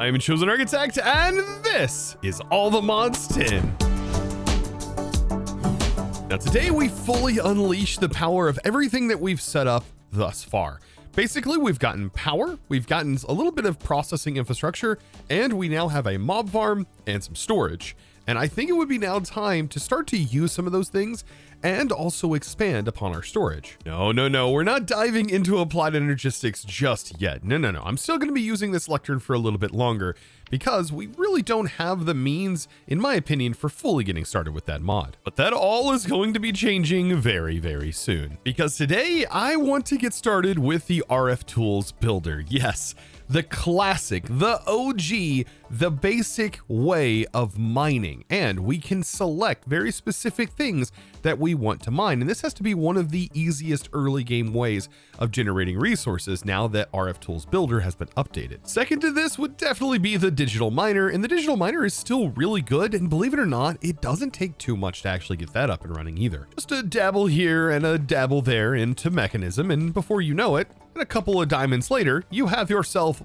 I am ChosenArchitect, and this is All the Mods 10. Now today we fully unleash the power of everything that we've set up thus far. Basically, we've gotten power, we've gotten a little bit of processing infrastructure, and we now have a mob farm and some storage. And I think it would be now time to start to use some of those things and also expand upon our storage. No, we're not diving into applied energistics just yet. No. I'm still going to be using this lectern for a little bit longer because we really don't have the means, in my opinion, for fully getting started with that mod. But that all is going to be changing very, very soon, because today I want to get started with the RF Tools Builder. Yes, the classic, the OG, the basic way of mining. And we can select very specific things that we want to mine. And this has to be one of the easiest early game ways of generating resources now that RF Tools Builder has been updated. Second to this would definitely be the digital miner. And the digital miner is still really good. And believe it or not, it doesn't take too much to actually get that up and running either. Just a dabble here and a dabble there into mechanism. And before you know it, and a couple of diamonds later, you have yourself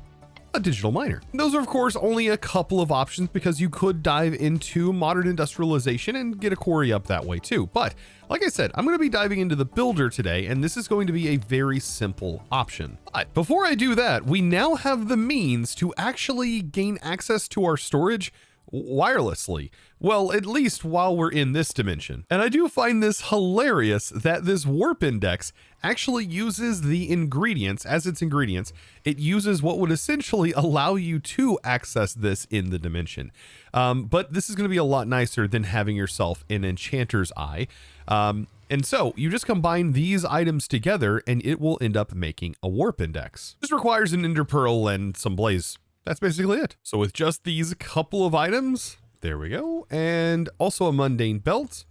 a digital miner. Those are of course only a couple of options because you could dive into modern industrialization and get a quarry up that way too. But like I said, I'm going to be diving into the builder today, and this is going to be a very simple option. But before I do that, we now have the means to actually gain access to our storage wirelessly. Well, at least while we're in this dimension. And I do find this hilarious that this warp index actually uses the ingredients as its ingredients. It uses what would essentially allow you to access this in the dimension. But this is going to be a lot nicer than having yourself an enchanter's eye. And so you just combine these items together and it will end up making a warp index. This requires an ender pearl and some blaze. That's basically it. So with just these couple of items, there we go. And also a mundane belt.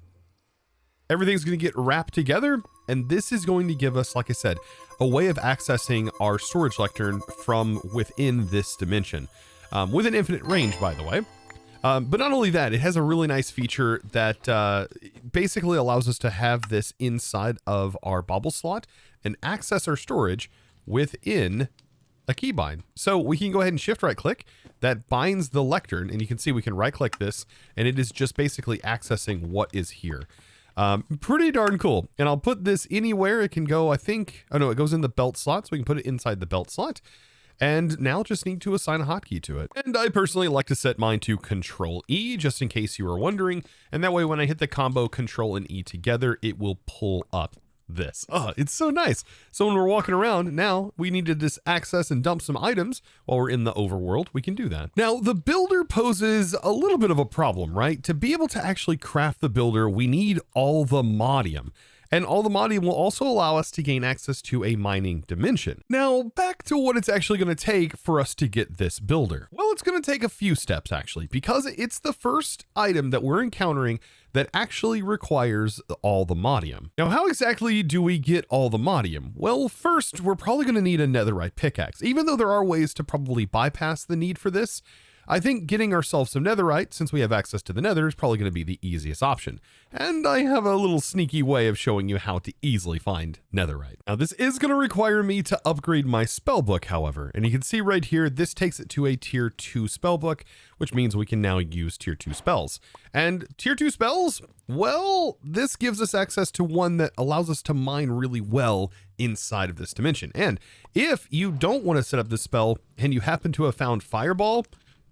Everything's going to get wrapped together. And this is going to give us, like I said, a way of accessing our storage lectern from within this dimension. With an infinite range, by the way. But not only that, it has a really nice feature that basically allows us to have this inside of our bubble slot and access our storage within a keybind. So we can go ahead and shift right click that binds the lectern, and you can see we can right click this and it is just basically accessing what is here. Pretty darn cool. And I'll put this anywhere it can go. I think, oh no, it goes in the belt slot, so we can put it inside the belt slot. And now just need to assign a hotkey to it. And I personally like to set mine to Control E, just in case you were wondering. And that way when I hit the combo Control and E together, it will pull up this. Oh, it's so nice. So when we're walking around now, we need to just access and dump some items while we're in the overworld. We can do that. Now, the builder poses a little bit of a problem, right? To be able to actually craft the builder, we need Allthemodium. And Allthemodium will also allow us to gain access to a mining dimension. Now, back to what it's actually going to take for us to get this builder. Well, it's going to take a few steps actually, because it's the first item that we're encountering that actually requires Allthemodium. Now, how exactly do we get Allthemodium? Well, first, we're probably going to need a netherite pickaxe. Even though there are ways to probably bypass the need for this, I think getting ourselves some netherite, since we have access to the nether, is probably going to be the easiest option. And I have a little sneaky way of showing you how to easily find netherite. Now, this is going to require me to upgrade my spellbook, however. And you can see right here, this takes it to a tier 2 spellbook, which means we can now use tier 2 spells. And tier 2 spells, well, this gives us access to one that allows us to mine really well inside of this dimension. And if you don't want to set up this spell and you happen to have found Fireball,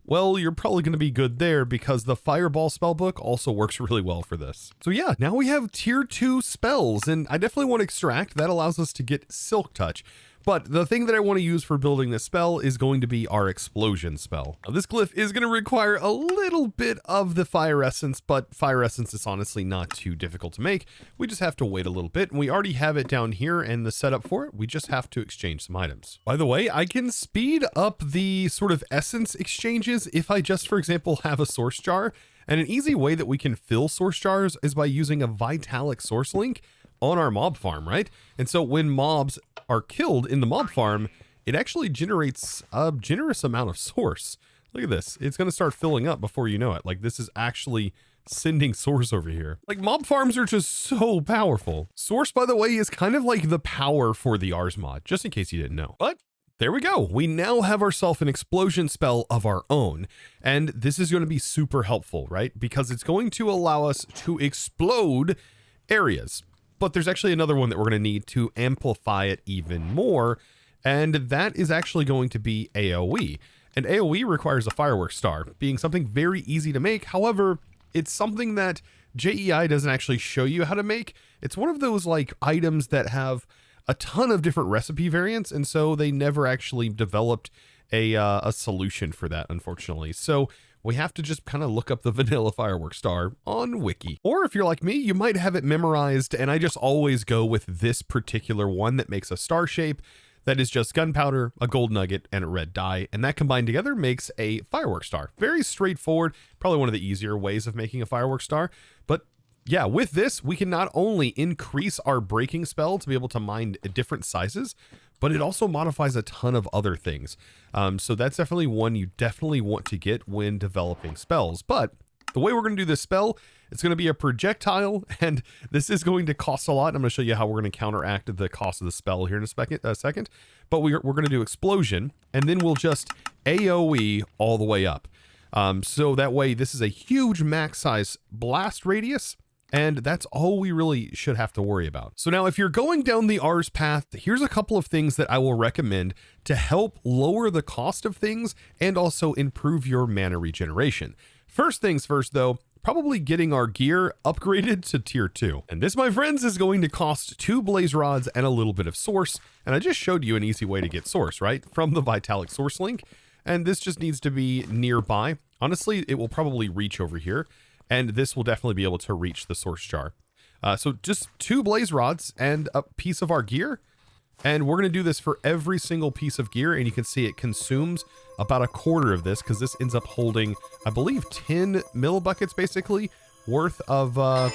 well, you're probably going to be good there because the Fireball spellbook also works really well for this. So yeah, now we have tier 2 spells, and I definitely want to extract. That allows us to get Silk Touch. But the thing that I want to use for building this spell is going to be our explosion spell. Now, this glyph is going to require a little bit of the fire essence, but fire essence is honestly not too difficult to make. We just have to wait a little bit, and we already have it down here and the setup for it. We just have to exchange some items. By the way, I can speed up the sort of essence exchanges if I just, for example, have a source jar. And an easy way that we can fill source jars is by using a Vitalic source link on our mob farm, right? And so when mobs are killed in the mob farm, it actually generates a generous amount of source. Look at this. It's going to start filling up before you know it. Like, this is actually sending source over here. Like, mob farms are just so powerful. Source, by the way, is kind of like the power for the Ars mod, just in case you didn't know. But There we go. We now have ourselves an explosion spell of our own. And this is going to be super helpful, right? Because it's going to allow us to explode areas. But there's actually another one that we're going to need to amplify it even more. And that is actually going to be AoE. And AoE requires a fireworks star, being something very easy to make. However, it's something that JEI doesn't actually show you how to make. It's one of those like items that have a ton of different recipe variants, and so they never actually developed a solution for that, unfortunately. So we have to just kind of look up the vanilla fireworks star on Wiki. Or if you're like me, you might have it memorized, and I just always go with this particular one that makes a star shape that is just gunpowder, a gold nugget, and a red dye, and that combined together makes a fireworks star. Very straightforward, probably one of the easier ways of making a fireworks star, but yeah, with this, we can not only increase our breaking spell to be able to mine different sizes, but it also modifies a ton of other things. So that's definitely one you definitely want to get when developing spells. But the way we're going to do this spell, it's going to be a projectile, and this is going to cost a lot. I'm going to show you how we're going to counteract the cost of the spell here in a second. But we're going to do explosion, and then we'll just AoE all the way up. So that way, this is a huge max size blast radius. And that's all we really should have to worry about. So now if you're going down the Rs path, here's a couple of things that I will recommend to help lower the cost of things and also improve your mana regeneration. First things first though, probably getting our gear upgraded to tier 2. And this, my friends, is going to cost 2 blaze rods and a little bit of source. And I just showed you an easy way to get source, right? From the Vitalik source link. And this just needs to be nearby. Honestly, it will probably reach over here. And this will definitely be able to reach the source jar. So just 2 blaze rods and a piece of our gear. And we're going to do this for every single piece of gear. And you can see it consumes about a quarter of this because this ends up holding, I believe, 10 millibuckets basically worth of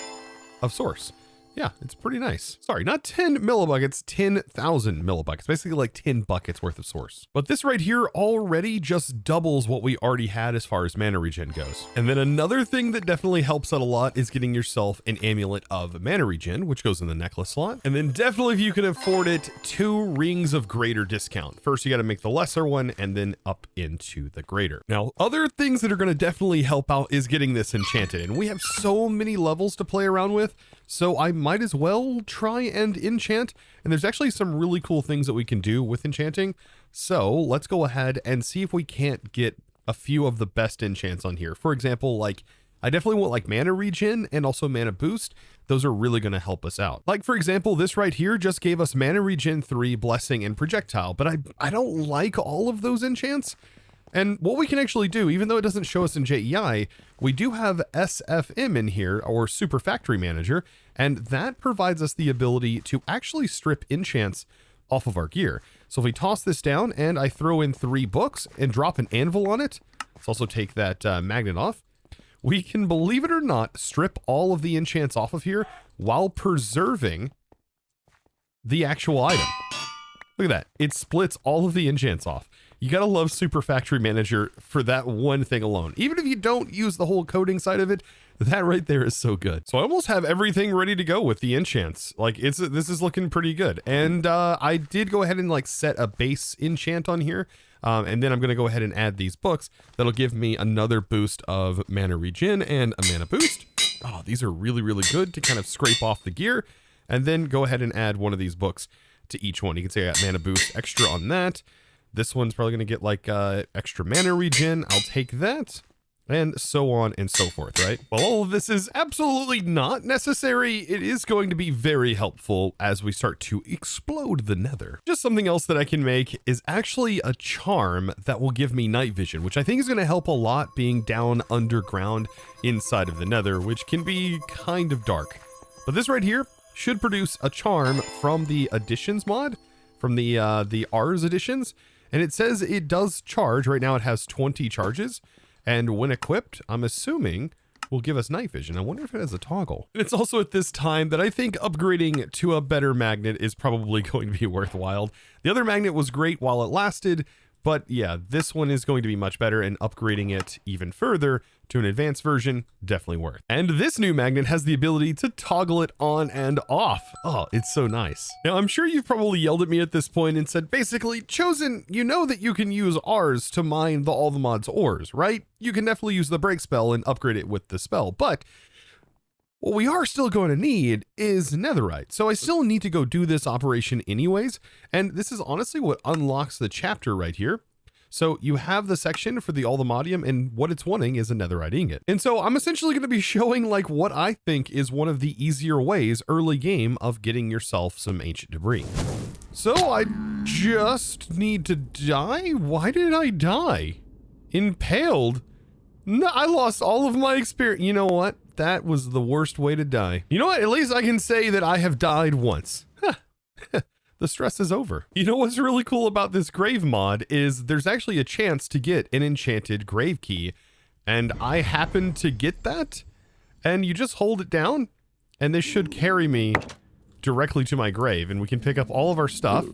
source. Yeah, it's pretty nice. Sorry, not 10 millibuckets, 10,000 millibuckets, basically like 10 buckets worth of source. But this right here already just doubles what we already had as far as mana regen goes. And then another thing that definitely helps out a lot is getting yourself an amulet of mana regen, which goes in the necklace slot. And then definitely, if you can afford it, 2 rings of greater discount. First, you got to make the lesser one and then up into the greater. Now, other things that are going to definitely help out is getting this enchanted. And we have so many levels to play around with. So I might as well try and enchant. And there's actually some really cool things that we can do with enchanting. So let's go ahead and see if we can't get a few of the best enchants on here. For example, like I definitely want like mana regen and also mana boost. Those are really going to help us out. Like for example, this right here just gave us mana regen 3, blessing, and projectile. But I don't like all of those enchants. And what we can actually do, even though it doesn't show us in JEI, we do have SFM in here, or Super Factory Manager, and that provides us the ability to actually strip enchants off of our gear. So if we toss this down and I throw in 3 books and drop an anvil on it, let's also take that magnet off, we can, believe it or not, strip all of the enchants off of here while preserving the actual item. Look at that. It splits all of the enchants off. You gotta love Super Factory Manager for that one thing alone. Even if you don't use the whole coding side of it, that right there is so good. So I almost have everything ready to go with the enchants. Like this is looking pretty good. And I did go ahead and like set a base enchant on here. And then I'm gonna go ahead and add these books. That'll give me another boost of mana regen and a mana boost. Oh, these are really, really good to kind of scrape off the gear. And then go ahead and add one of these books to each one. You can see I got mana boost extra on that. This one's probably going to get like extra mana regen. I'll take that. And so on and so forth, right? Well, all of this is absolutely not necessary. It is going to be very helpful as we start to explode the nether. Just something else that I can make is actually a charm that will give me night vision, which I think is going to help a lot being down underground inside of the nether, which can be kind of dark. But this right here should produce a charm from the additions mod, from the Rs additions. And it says it does charge. Right now it has 20 charges. And when equipped, I'm assuming will give us night vision. I wonder if it has a toggle. And it's also at this time that I think upgrading to a better magnet is probably going to be worthwhile. The other magnet was great while it lasted, But yeah, this one is going to be much better, and upgrading it even further to an advanced version, definitely worth. And this new magnet has the ability to toggle it on and off. Oh, it's so nice. Now, I'm sure you've probably yelled at me at this point and said, basically, Chosen, you know that you can use ours to mine the Allthemod's ores, right? You can definitely use the break spell and upgrade it with the spell, but what we are still going to need is netherite. So I still need to go do this operation anyways. And this is honestly what unlocks the chapter right here. So you have the section for the Allthemodium, and what it's wanting is a netherite ingot. And so I'm essentially going to be showing like what I think is one of the easier ways early game of getting yourself some ancient debris. So I just need to die? Why did I die? Impaled? No, I lost all of my experience. You know what? That was the worst way to die. You know what? At least I can say that I have died once. The stress is over. You know what's really cool about this grave mod is there's actually a chance to get an enchanted grave key. And I happened to get that. And you just hold it down and this should carry me directly to my grave. And we can pick up all of our stuff.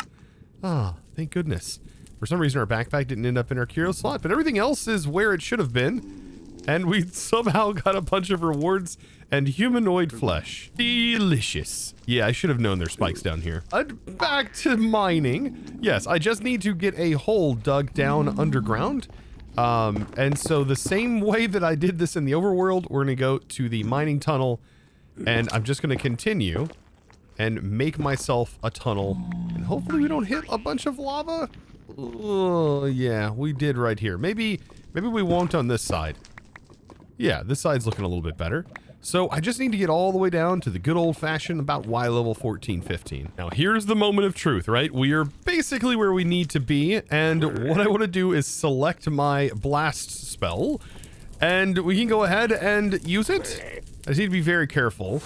Ah, thank goodness. For some reason our backpack didn't end up in our curio slot, but everything else is where it should have been. And we somehow got a bunch of rewards and humanoid flesh. Delicious. Yeah, I should have known there's spikes down here. Back to mining. Yes, I just need to get a hole dug down underground. And so the same way that I did this in the overworld, we're going to go to the mining tunnel. And I'm just going to continue and make myself a tunnel. And hopefully we don't hit a bunch of lava. Oh, yeah, we did right here. Maybe we won't on this side. Yeah, this side's looking a little bit better. So I just need to get all the way down to the good old-fashioned about Y level 14, 15. Now here's the moment of truth, right? We are basically where we need to be, and what I want to do is select my blast spell, and we can go ahead and use it. I just need to be very careful.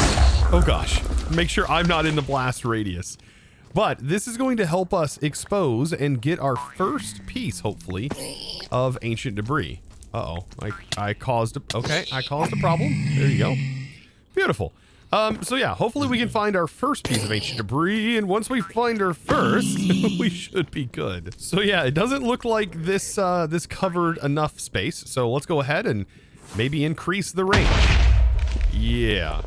Oh gosh, make sure I'm not in the blast radius. But this is going to help us expose and get our first piece, hopefully, of ancient debris. Uh-oh, I caused a problem. There you go. Beautiful. So yeah, hopefully we can find our first piece of ancient debris, and once we find our first, we should be good. So yeah, it doesn't look like this this covered enough space, so let's go ahead and maybe increase the range. Yeah.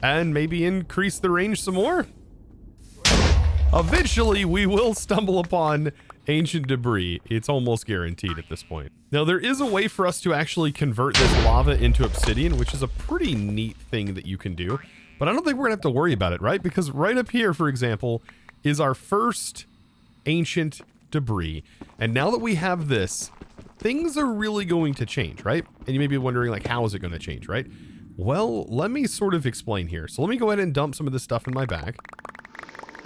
And maybe increase the range some more. Eventually, we will stumble upon ancient debris. It's almost guaranteed at this point. Now, there is a way for us to actually convert this lava into obsidian, which is a pretty neat thing that you can do. But I don't think we're gonna have to worry about it, right? Because right up here, for example, is our first ancient debris. And now that we have this, things are really going to change, right? And you may be wondering, like, how is it going to change, right? Well, let me sort of explain here. So let me go ahead and dump some of this stuff in my bag.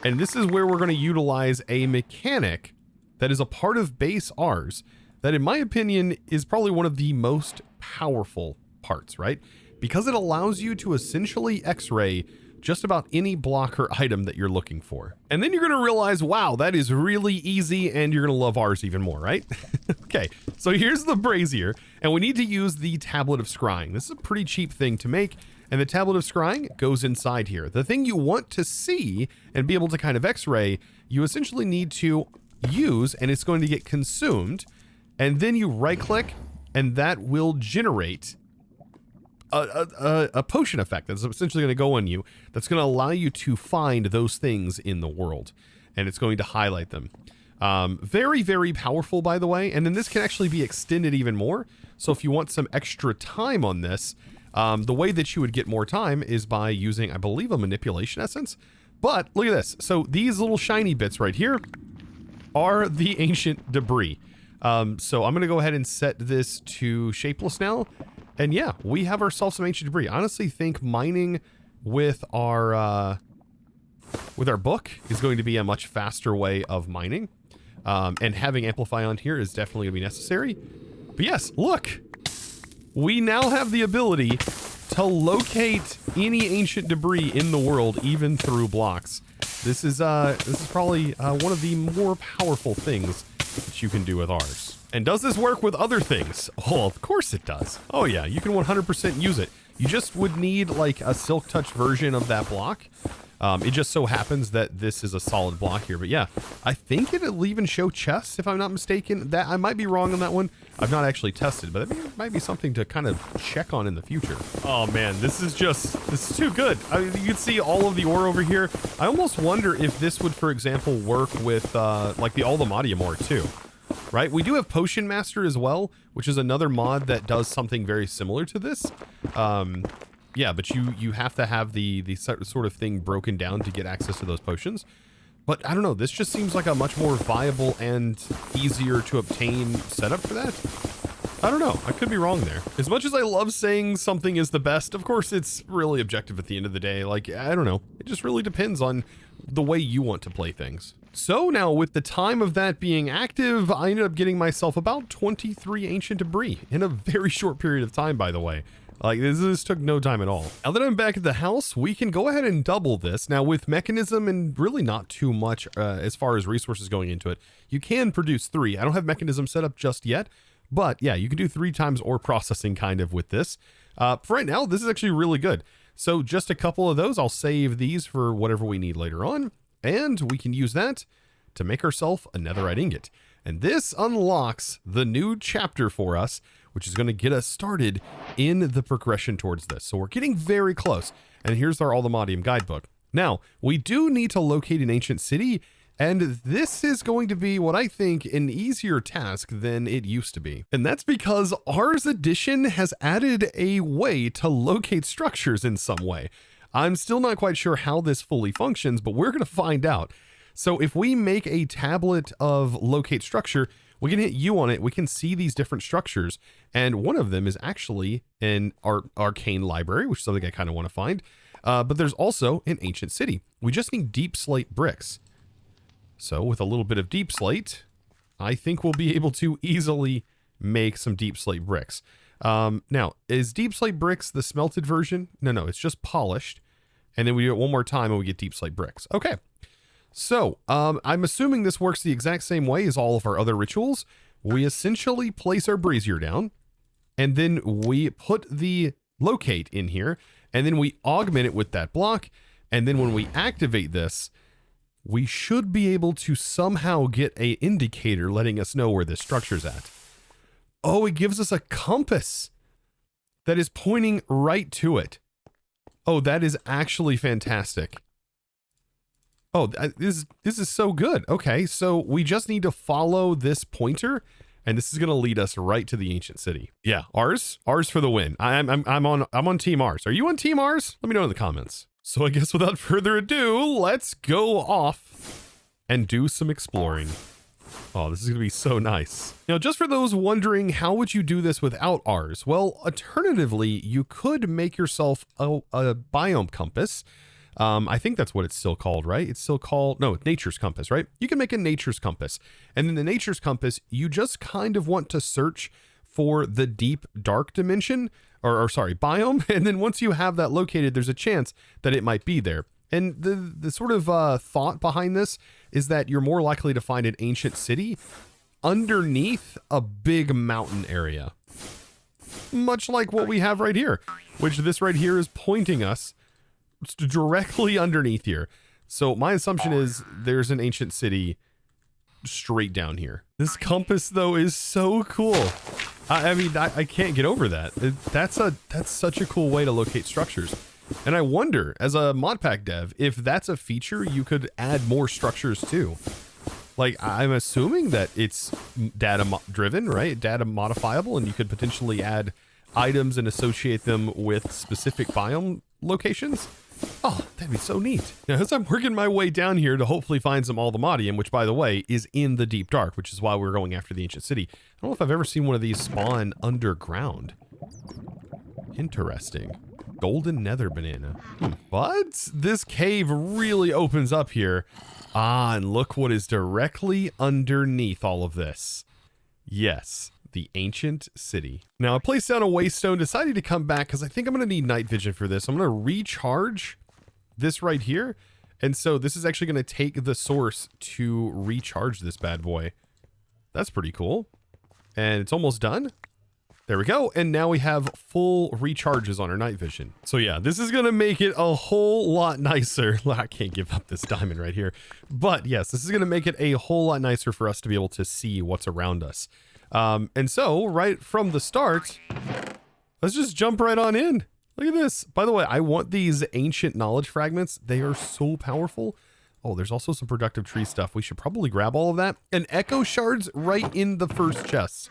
And this is where we're going to utilize a mechanic that is a part of base Rs that, in my opinion, is probably one of the most powerful parts, right? Because it allows you to essentially X-ray just about any block or item that you're looking for. And then you're going to realize, wow, that is really easy, and you're going to love Rs even more, right? Okay, so here's the brazier, and we need to use the tablet of scrying. This is a pretty cheap thing to make, and the tablet of scrying goes inside here. The thing you want to see and be able to kind of X-ray, you essentially need to use, and it's going to get consumed, and then you right-click, and that will generate a potion effect that's essentially going to go on you, that's going to allow you to find those things in the world, and it's going to highlight them. Very, very powerful, by the way, and then this can actually be extended even more. So if you want some extra time on this, the way that you would get more time is by using, I believe, a manipulation essence. But look at this. So these little shiny bits right here are the ancient debris. So I'm going to go ahead and set this to shapeless now. And yeah, we have ourselves some ancient debris. I honestly think mining with our book is going to be a much faster way of mining. And having Amplify on here is definitely going to be necessary. But yes, look, we now have the ability to locate any ancient debris in the world, even through blocks. This is probably one of the more powerful things that you can do with ours. And does this work with other things? Oh, of course it does. Oh yeah, you can 100% use it. You just would need like a silk touch version of that block. It just so happens that this is a solid block here, but yeah, I think it'll even show chests if I'm not mistaken. That I might be wrong on that one. I've not actually tested, but I think it might be something to kind of check on in the future. Oh man, this is too good. I mean, you can see all of the ore over here. I almost wonder if this would, for example, work with like the Allthemodium ore too. Right? We do have Potion Master as well, which is another mod that does something very similar to this. Yeah, but you have to have the sort of thing broken down to get access to those potions. But I don't know, this just seems like a much more viable and easier to obtain setup for that. I don't know, I could be wrong there. As much as I love saying something is the best, of course it's really objective at the end of the day. Like, I don't know, it just really depends on the way you want to play things. So now with the time of that being active, I ended up getting myself about 23 ancient debris in a very short period of time, by the way. Like this took no time at all. Now that I'm back at the house, we can go ahead and double this. Now with mechanism and really not too much as far as resources going into it, you can produce 3. I don't have mechanism set up just yet, but yeah, you can do 3 times ore processing kind of with this. For right now, this is actually really good. So just a couple of those, I'll save these for whatever we need later on. And we can use that to make ourselves a netherite ingot. And this unlocks the new chapter for us, which is going to get us started in the progression towards this. So we're getting very close. And here's our Allthemodium guidebook. Now, we do need to locate an ancient city, and this is going to be what I think an easier task than it used to be. And that's because Ars Edition has added a way to locate structures in some way. I'm still not quite sure how this fully functions, but we're going to find out. So if we make a tablet of locate structure, we can hit U on it. We can see these different structures. And one of them is actually an arcane library, which is something I kind of want to find. But there's also an ancient city. We just need deep slate bricks. So with a little bit of deep slate, I think we'll be able to easily make some deep slate bricks. Now, is deep slate bricks the smelted version? No, it's just polished. And then we do it one more time and we get deep slate bricks. Okay. So, I'm assuming this works the exact same way as all of our other rituals. We essentially place our brazier down, and then we put the locate in here, and then we augment it with that block, and then when we activate this, we should be able to somehow get an indicator letting us know where this structure's at. Oh, it gives us a compass that is pointing right to it. Oh, that is actually fantastic. Oh, this is so good. Okay, so we just need to follow this pointer, and this is going to lead us right to the ancient city. Yeah, Ars for the win. I'm on Team Ars. Are you on Team Ars? Let me know in the comments. So I guess without further ado, let's go off and do some exploring. Oh, this is going to be so nice. Now, just for those wondering, how would you do this without Ars? Well, alternatively, you could make yourself a biome compass. I think that's what it's still called, right? It's still called, no, Nature's Compass, right? You can make a Nature's Compass. And in the Nature's Compass, you just kind of want to search for the deep dark dimension, or sorry, biome. And then once you have that located, there's a chance that it might be there. And the sort of thought behind this is that you're more likely to find an ancient city underneath a big mountain area. Much like what we have right here, which this right here is pointing us directly underneath here. So my assumption is there's an ancient city straight down here. This compass though is so cool. I mean, I can't get over that. That's such a cool way to locate structures. And I wonder, as a Modpack dev, if that's a feature you could add more structures to. Like, I'm assuming that it's data driven, right? Data modifiable, and you could potentially add items and associate them with specific biome locations. Oh, that'd be so neat. Now, as I'm working my way down here to hopefully find some Allthemodium, which, by the way, is in the deep dark, which is why we're going after the ancient city. I don't know if I've ever seen one of these spawn underground. Interesting. Golden nether banana. But this cave really opens up here. Ah, and look what is directly underneath all of this. Yes, the ancient city. Now, I placed down a waystone, decided to come back because I think I'm going to need night vision for this. I'm going to recharge this right here. And so this is actually going to take the source to recharge this bad boy. That's pretty cool. And it's almost done. There we go. And now we have full recharges on our night vision. So yeah, this is going to make it a whole lot nicer. I can't give up this diamond right here. But yes, this is going to make it a whole lot nicer for us to be able to see what's around us. And so right from the start, let's just jump right on in. Look at this. By the way, I want these ancient knowledge fragments. They are so powerful. Oh, there's also some productive tree stuff. We should probably grab all of that. And echo shards right in the first chest.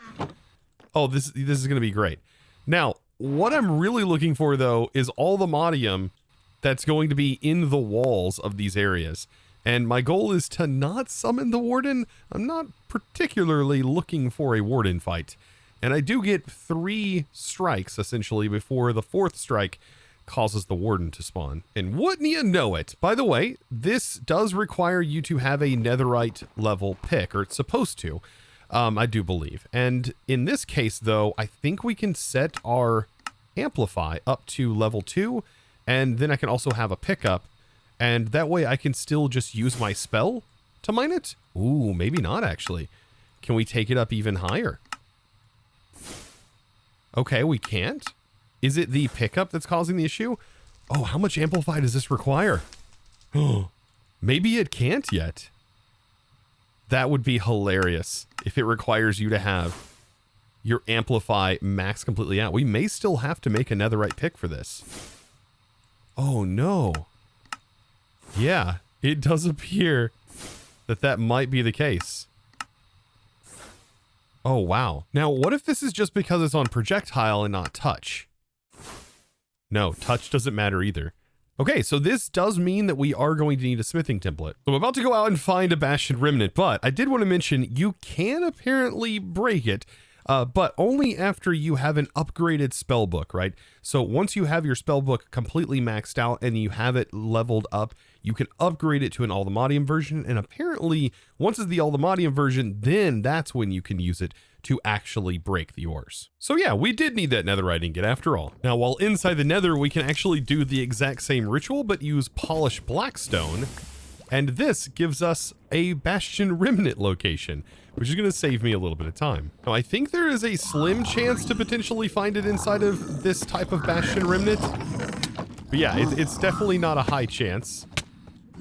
Oh, this is going to be great. Now, what I'm really looking for, though, is Allthemodium that's going to be in the walls of these areas. And my goal is to not summon the warden. I'm not particularly looking for a warden fight. And I do get 3 strikes, essentially, before the 4th strike causes the warden to spawn. And wouldn't you know it? By the way, this does require you to have a netherite level pick, or it's supposed to. I do believe. And in this case, though, I think we can set our amplify up to level 2, and then I can also have a pickup, and that way I can still just use my spell to mine it. Ooh, maybe not, actually. Can we take it up even higher? Okay, we can't. Is it the pickup that's causing the issue? Oh, how much amplify does this require? Oh, maybe it can't yet. That would be hilarious if it requires you to have your amplify max completely out. We may still have to make a netherite pick for this. Oh no. Yeah, it does appear that that might be the case. Oh wow. Now what if this is just because it's on projectile and not touch? No, touch doesn't matter either. Okay, so this does mean that we are going to need a smithing template. So I'm about to go out and find a bastion remnant, but I did want to mention you can apparently break it, but only after you have an upgraded spellbook, right? So once you have your spellbook completely maxed out and you have it leveled up, you can upgrade it to an Allthemodium version, and apparently once it's the Allthemodium version, then that's when you can use it to actually break the ores. So yeah, we did need that netherite ingot after all. Now, while inside the nether, we can actually do the exact same ritual, but use polished blackstone. And this gives us a bastion remnant location, which is going to save me a little bit of time. Now, I think there is a slim chance to potentially find it inside of this type of bastion remnant. But yeah, it's definitely not a high chance.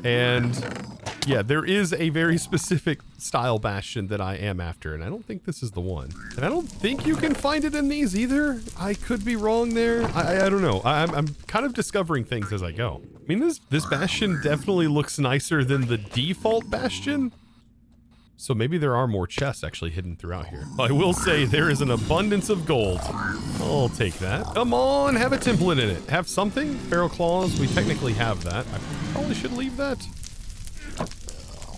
And yeah, there is a very specific style bastion that I am after, and I don't think this is the one. And I don't think you can find it in these either. I could be wrong there. I don't know. I'm kind of discovering things as I go. I mean, this bastion definitely looks nicer than the default bastion. So maybe there are more chests actually hidden throughout here. I will say there is an abundance of gold. I'll take that. Come on, have a template in it. Have something? Feral claws, we technically have that. I probably should leave that.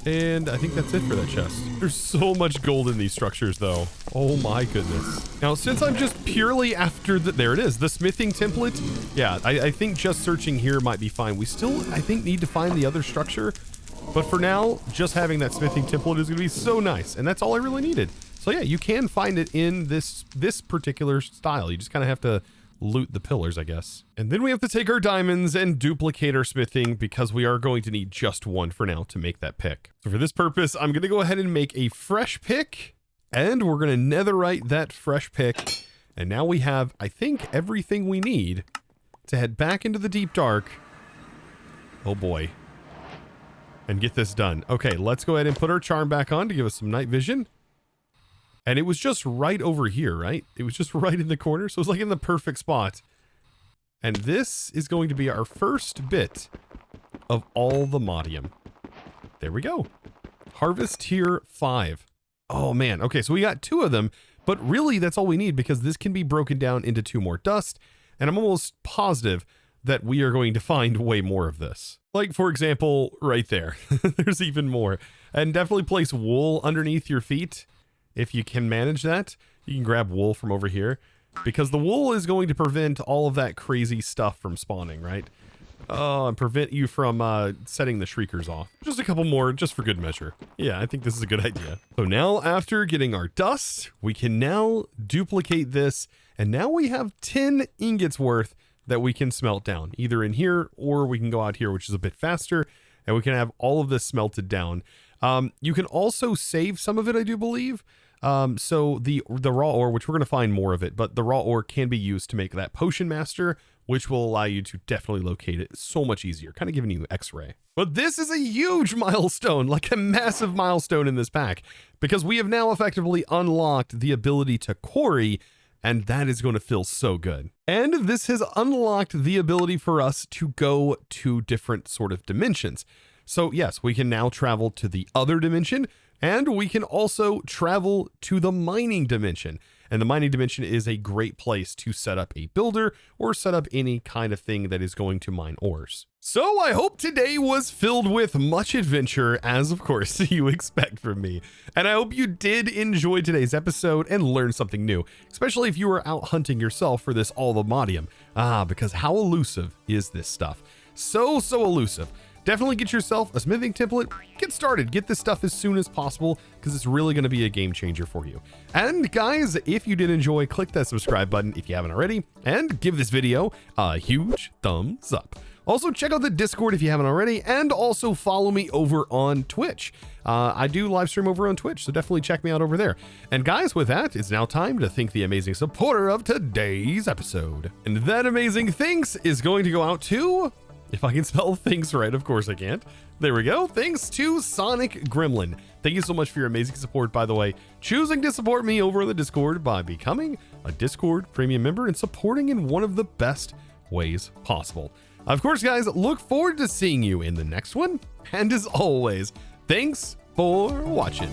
And I think that's it for that chest. There's so much gold in these structures though. Oh my goodness. Now, since I'm just purely after there it is, the smithing template. Yeah, I think just searching here might be fine. We still, I think, need to find the other structure. But for now, just having that smithing template is going to be so nice. And that's all I really needed. So yeah, you can find it in this particular style. You just kind of have to loot the pillars, I guess. And then we have to take our diamonds and duplicate our smithing because we are going to need just one for now to make that pick. So for this purpose, I'm going to go ahead and make a fresh pick, and we're going to netherite that fresh pick. And now we have, I think, everything we need to head back into the deep dark. Oh boy. And get this done. Okay, let's go ahead and put our charm back on to give us some night vision. And it was just right over here, right? It was just right in the corner. So it was like in the perfect spot. And this is going to be our first bit of Allthemodium. There we go. Harvest tier 5. Oh man. Okay, so we got 2 of them, but really that's all we need because this can be broken down into 2 more dust. And I'm almost positive that we are going to find way more of this. Like, for example, right there. There's even more. And definitely place wool underneath your feet. If you can manage that, you can grab wool from over here. Because the wool is going to prevent all of that crazy stuff from spawning, right? And prevent you from setting the shriekers off. Just a couple more, just for good measure. Yeah, I think this is a good idea. So now, after getting our dust, we can now duplicate this. And now we have 10 ingots worth that we can smelt down, either in here or we can go out here, which is a bit faster, and we can have all of this smelted down. You can also save some of it, I do believe, So the raw ore, which we're going to find more of it, but the raw ore can be used to make that potion master, which will allow you to definitely locate it so much easier, kind of giving you X-ray. But this is a huge milestone, like a massive milestone in this pack, because we have now effectively unlocked the ability to quarry, and that is going to feel so good. And this has unlocked the ability for us to go to different sort of dimensions. So yes, we can now travel to the other dimension, and we can also travel to the mining dimension. And the mining dimension is a great place to set up a builder or set up any kind of thing that is going to mine ores. So I hope today was filled with much adventure, as of course you expect from me. And I hope you did enjoy today's episode and learn something new, especially if you were out hunting yourself for this Allthemodium. Because how elusive is this stuff? So elusive. Definitely get yourself a smithing template, get started, get this stuff as soon as possible, because it's really going to be a game changer for you. And guys, if you did enjoy, click that subscribe button if you haven't already, and give this video a huge thumbs up. Also, check out the Discord if you haven't already, and also follow me over on Twitch. I do live stream over on Twitch, so definitely check me out over there. And guys, with that, it's now time to thank the amazing supporter of today's episode. And that amazing thanks is going to go out to... if I can spell things right, of course I can't. There we go. Thanks to Sonic Gremlin. Thank you so much for your amazing support, by the way. Choosing to support me over on the Discord by becoming a Discord premium member and supporting in one of the best ways possible. Of course, guys, look forward to seeing you in the next one. And as always, thanks for watching.